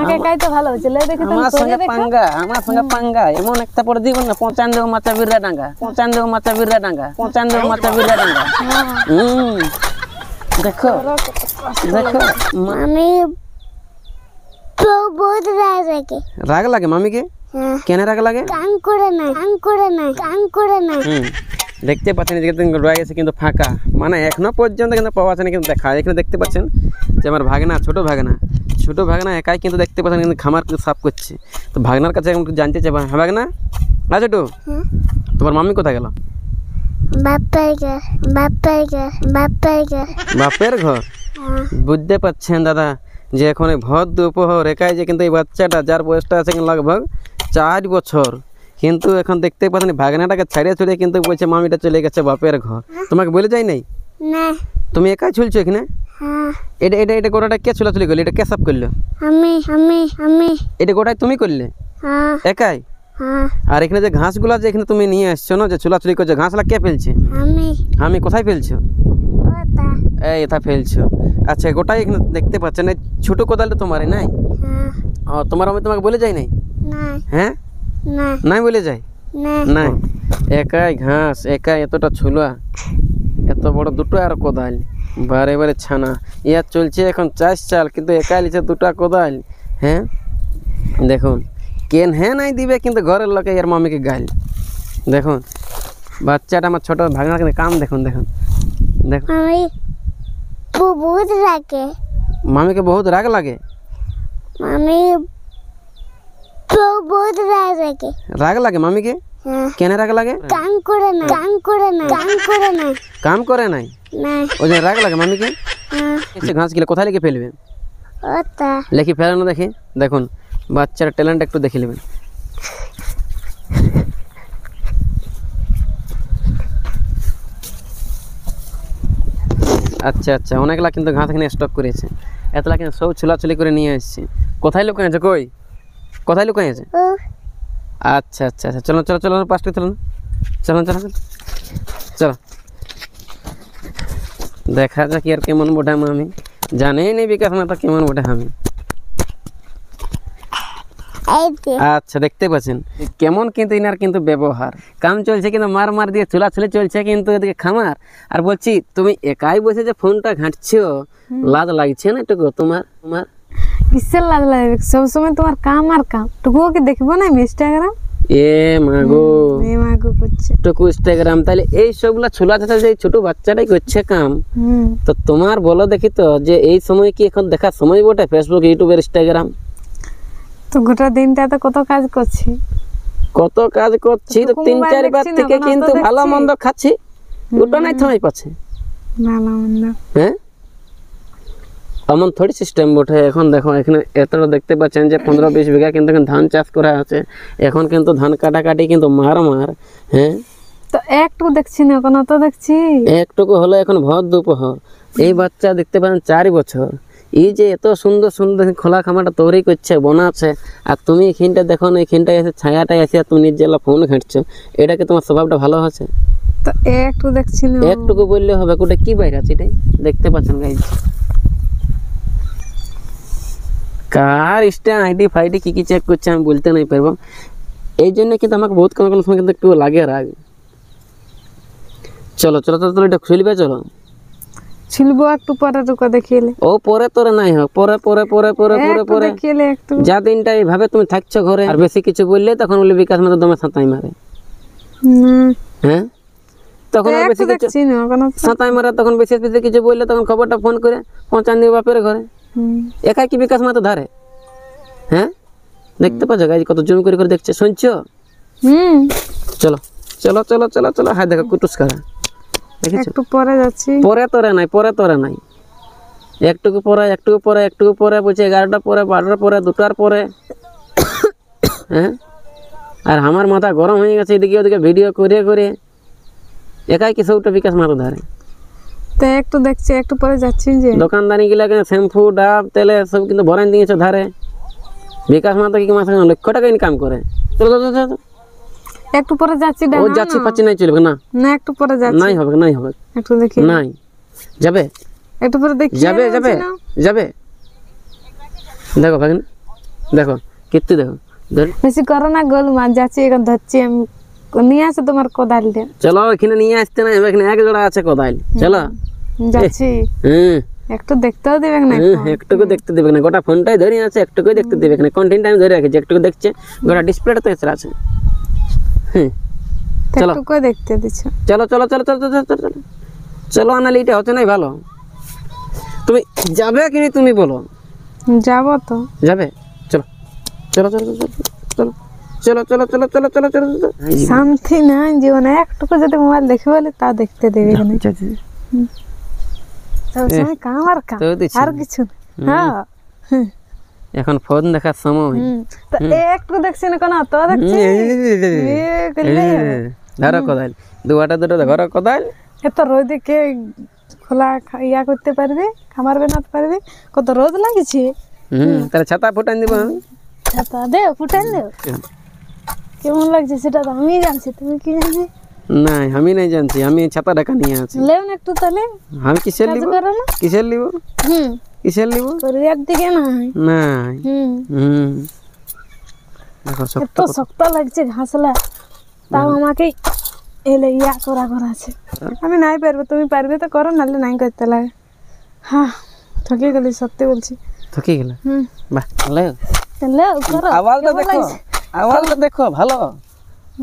আমাকে একাই তো ভালো হচ্ছে লে দেখি আমার সঙ্গে পাঙ্গা এমন একটা পড়ে দিব না 95 মাথা বিরা ডাঙ্গা 95 মাথা বিরা ডাঙ্গা 95 মাথা বিরা ডাঙ্গা দেখো দেখো আমি তো বহুত রাগ লাগে মামি কে কেন রাগ লাগে কাম করে না দেখতে পাচ্ছেন এদিকে রয়ে গেছে কিন্তু ফাঁকা মানে এখনো পর্যন্ত কিন্তু পাওয়া যায়নি কিন্তু দেখা এখানে দেখতে পাচ্ছেন যে আমার ভাগনা ছোট ভাগনা একাই কিন্তু দেখতে পাচ্ছেন কিন্তু খামার কিন্তু সাফ করছে তো ভাগনার কাছে একটু জানতে চাই হ্যাঁ ভাগনা আচ্ছা একটু তোমার মাম্মি কোথায় গেল বাপের ঘর বুঝতে পারছেন দাদা যে এখন ভর দুপুর একাই যে কিন্তু এই বাচ্চাটা যার বয়সটা আছে লগভগ 4 বছর কিন্তু এখন দেখতে পাচ্ছেন ভাগনাটাকে ছাড়িয়ে কিন্তু বলছে মামিটা চলে গেছে বাপের ঘর তোমাকে বলে যাই নাই না তুমি একাই ঝুলছো এখানে এটা গোটাটা কে ছোলাছুলি করলে এটা কে সাফ করলো আমি এটা গোটাই তুমি করলে একাই আর এখানে যে ঘাসগুলা যে এখানে তুমি নিয়ে আসছো না যে ছোলাছুলি করছো ঘাসলা কে ফেলছে আমি কোথায় ফেলছো এই এটা ফেলছো আচ্ছা গোটাই এখানে দেখতে পাচ্ছেন এই ছোট কোদালটা তোমার নাই তোমার আমি তোমাকে বলে যাই নাই হ্যাঁ নাই বলে যাই নাই একাই ঘাস একাই এতটা ছোলা এত বড় দুটো আর কোদাল বারে ছানা ইয়ার চলছে এখন 4 চাল কিন্তু একাই লিছে 2টা কোদাল হ্যাঁ দেখুন কেন হ্যাঁ নাই দিবে কিন্তু ঘরের লোকে ইয়ার মামিকে গাল দেখুন বাচ্চাটা আমার ছোট ভাগনা কাম দেখুন বহুত রাগে মামিকে বহুত রাগ লাগে রাগ লাগে মামিকে কেন রাগ লাগে কাম করে নাই ওই যে রাগ লাগে মামিকে ঘাস গিলে কোথায় লিখে ফেলবে লেখি ফেলানো দেখি দেখুন বাচ্চার ট্যালেন্ট একটু দেখে নেবেন আচ্ছা অনেকলা কিন্তু ঘাস এখানে স্টক করেছে এতলা কিন্তু সব ছোলাছুলি করে নিয়ে আসছে কোথায় লুকাই আছে কোথায় লুকাই আছে আচ্ছা চলো পাঁচটা চলো দেখা যাক আর কেমন বোঝা আমি জানেই নেই বিকাশ মাতা কেমন বোঝা আমি আচ্ছা দেখতে পাচ্ছেন কেমন কিন্তু ইনার কিন্তু ব্যবহার কাম চলছে কিন্তু মার দিয়ে ছোলাছুলি চলছে কিন্তু এদিকে খামার আর বলছি তুমি একাই বসে যে ফোনটা ঘাঁটছো লাজ লাগছে না একটু তোমার কিসের লাজ লাগবে সবসময় তোমার কাম আর কাম টুকুও কি দেখবো না ইনস্টাগ্রাম মাগো করছে টুকু ইনস্টাগ্রাম তাহলে এই সবগুলা ছোলাছাটা যে ছোট বাচ্চাটাই করছে কাম তো তোমার বলো দেখি তো যে এই সময় কি এখন দেখার সময় বটে ফেসবুক ইউটিউব ইনস্টাগ্রাম তো গোটা দিনটা তো কত কাজ করছি তো 3-4 বার থেকে কিন্তু ভালো মন্দ খাচ্ছি ওটা নাই থামাই পাচ্ছে ভালো মন্দ হ্যাঁ এমন থোড়ি সিস্টেম বটে এখন দেখো এখানে এতটা দেখতে পাচ্ছেন যে 15-20 বিঘা কিন্তু ধান চাষ করা আছে এখন কিন্তু ধান কাটাকাটি কিন্তু মার হ্যাঁ তো একটু দেখছি না এখন তো দেখছি একটুকু হলো এখন ভর দুপুর এই বাচ্চা দেখতে পাচ্ছেন 4 বছর এই যে এত সুন্দর খোলা খামারটা তৈরি করছে বানাচ্ছে আর তুমি এখানটা দেখো না এখানটায় এসে ছায়াটায় এসে তুমি নিজে ফোন ঘাঁটছো এটাকে তোমার স্বভাবটা ভালো আছে তো একটু দেখছি না একটুকু বললে হবে কোটা কি বাইরে আছে এটাই দেখতে পাচ্ছেন গাইজ কার আইডি ফাইডি কি চেক করছে আমি বলতে নাই পারবো এই জন্য কিন্তু আমাকে বহুত কোনো সময় কিন্তু একটু লাগে রাগ চলো এটা খুলবে চলো ছিলবো একটু পরে টুকু দেখিলে ও পরে তোরে নাই হোক পরে দেখিলে একটু যা দিনটা এইভাবে তুমি থাকছো ঘরে আর বেশি কিছু বললে তখন বলে বিকাশ মতো দমে সাঁতাই মারে হ্যাঁ তখন বেশি কিছু সাঁতাই মারে তখন বেশি কিছু বললে তখন খবরটা ফোন করে পৌঁছান দিও বাপের ঘরে একাই কি বিকাশ মতো ধরে হ্যাঁ দেখতে পাচ্ছ গাইজ কত জুম করে দেখছে শুনছো চলো হাই দেখো কুটুস করা একটু পরে যাচ্ছি পরে তোরে নাই একটুকু পরে বলছে 11টা পরে 12টার পরে 2টার পরে হ্যাঁ আর আমার মাথা গরম হয়ে গেছে এদিকে ওদিকে ভিডিও করে একাই কি সবটা বিকাশ মাথা ধরে তো একটু দেখছি একটু পরে যাচ্ছি যে দোকানদানি গুলা শ্যাম্পু ডাব তেলে সব কিন্তু ভরাই দিয়েছে ধারে বিকাশ মাথা কি মাসে 1 লক্ষ টাকা ইনকাম করে একটু পরে যাচ্ছি ও যাচ্ছি পাচ্ছি নাই চলবে না একটু পরে যাচ্ছি নাই হবে একটু দেখি নাই যাবে একটু পরে দেখি যাবে দেখো ভাগিন দেখো কীর্তি দেখো ধর বেশি করো না, গোল মাছ যাচ্ছি এখন ধরছি আমি। নিয়ে আসো তোমার কোদালটা। চলো এখানে নিয়ে আসতে না, এখানে এক জোড়া আছে কোদাল, চলো যাচ্ছি। হুম একটু দেখতেও দেবে না। একটুকু দেখতে দেবে না, গোটা ফোনটাই ধরে আছে, একটুকুই দেখতে দেবে না, কন্টেন্ট আমি ধরে রাখেছি, একটুকু দেখছে, গোটা ডিসপ্লেটা তো এসে আছে। হ্যাঁ চলো একটু দেখতে দিচ্ছ। চলো চলো চলো চলো চলো চলো চলো চলো, আনালে এটা হচ্ছে নাই ভালো। তুমি যাবে কি তুমি বলো? যাবো তো। যাবে, চলো চলো চলো চলো চলো চলো চলো চলো চলো চলো চলো চলো। শান্তি নাই জীবনে, একটুকু যদি মোবাইল দেখে বলে তা দেখতে দেবে না। সবসময় কাম আর কাম, তো দিচ্ছি। আর কিছু না। হ্যাঁ এখন ফোন দেখার সময়। তো একটু দেখছি না কেন, তো দেখছি। ধরো কোদাল, দুটো ধরো কোদাল। এত রোদে কে খোলা ইয়া করতে পারবে, খামার বানাতে পারবে? কত রোদ লাগছে। তাহলে ছাতা ফুটান দিব আমি। ছাতা দে, ফুটান দেও। কেমন লাগছে সেটা তো আমি জানছি, তুমি কি জানছি? না আমি নাই জানছি, আমি ছাতা ঢাকা নিয়ে আছি। লেও না একটু তাহলে। আমি কিসের কাজ লিব? করো না। কিসের লিব? কিসের লিব? তোর একদিকে নাই। নাই। দেখো এত শক্ত লাগছে ঘাসলা, তাও আমাকে এলে ইয়া করা আছে। আমি নাই পারবো, তুমি পারবে তো করো, নাহলে নাই করতে লাগে। হ্যাঁ ঠকে গেলি, সত্যি বলছি। থকি গেল। বাহ লেও, লেও করো। আওয়াজটা দেখো, আওয়াজটা দেখো ভালো।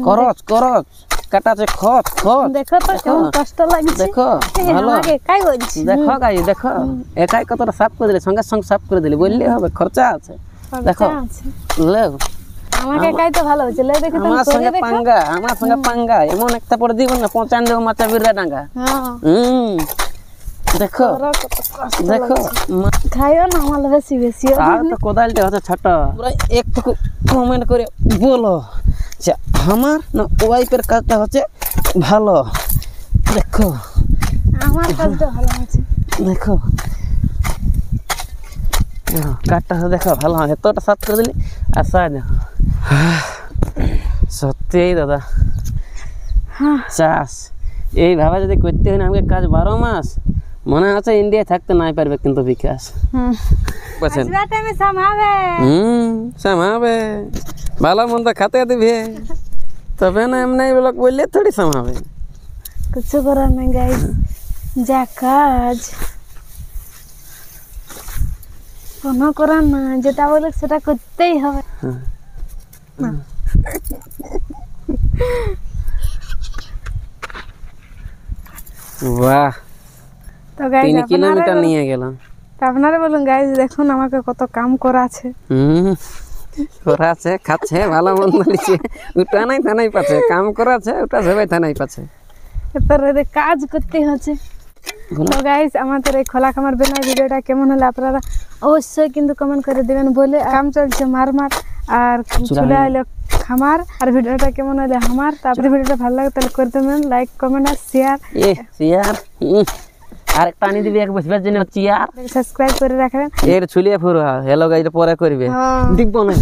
করচ করচ কাটাছে, খত খত দেখো তো কেমন কষ্ট লাগছে। দেখো ভালো, আমাকে কাই বলছি। দেখো গাই দেখো, একাই কতটা সাফ করে দিলে, সঙ্গে সঙ্গে সাফ করে দিলে, বললে হবে, খরচা আছে। দেখো লেও, আমাকে কাই তো ভালো হচ্ছে। লেও দেখো আমার সঙ্গে পাঙ্গা, আমার সঙ্গে পাঙ্গা, এমন একটা পরে দিব না, 95 মাচা বিরা ডাঙ্গা। দেখো দেখো, খাইও না আমার বেশি বেশি। আর তো কোদালটা হচ্ছে ছোট। তোমরা একটু কমেন্ট করে বলো যে আমার না ওয়াইফের কাজটা হচ্ছে ভালো। দেখো আমার কাজটা ভালো আছে। দেখো দেখো কাঠটা দেখো ভালো হয়, এতটা সাফ করে দিলি। আচ্ছা দেখো সত্যি দাদা, চাষ এইভাবে যদি করতে হয় না আমাকে কাজ 12 মাস, মনে হচ্ছে ইন্ডিয়ায় থাকতে নাই পারবে কিন্তু বিকাশ। সামাবে ভালো মন্দ খাতে দিবে, তবে না এমনি লোক বললে থোড়ি সামাবে। কিছু করার নাই গাইস, যা কাজ কোনো করার না, যেটা বলে সেটা করতেই হবে। বাহ, তো গাইস 3 কিলোমিটার নিয়ে গেলাম। আপনারা বলুন গাইস, দেখুন আমাকে কত কাম করা আছে। করাছে, খাচ্ছে, ভালো মন্দ নিচ্ছে, ওটা নাই থানাই পাচ্ছে, কাম করাছে ওটা সবাই থানাই পাচ্ছে। এরপরে কাজ করতে হচ্ছে। তো গাইস আমাদের এই খোলা খামার বেনার ভিডিওটা কেমন হলে আপনারা অবশ্যই কিন্তু কমেন্ট করে দিবেন। বলে কাম চলছে মারমার, আর চলে হলো খামার, আর ভিডিওটা কেমন হলে আমার। তারপরে ভিডিওটা ভালো লাগে তাহলে করে দেবেন লাইক, কমেন্ট আর শেয়ার। শেয়ার আর একটা আনি দিবি এক বসবার জন্য চেয়ার, সাবস্ক্রাইব করে রাখবেন। এর ছুলিয়ে ফুরো। হ্যালো গাইস পরে করবে, দিব না।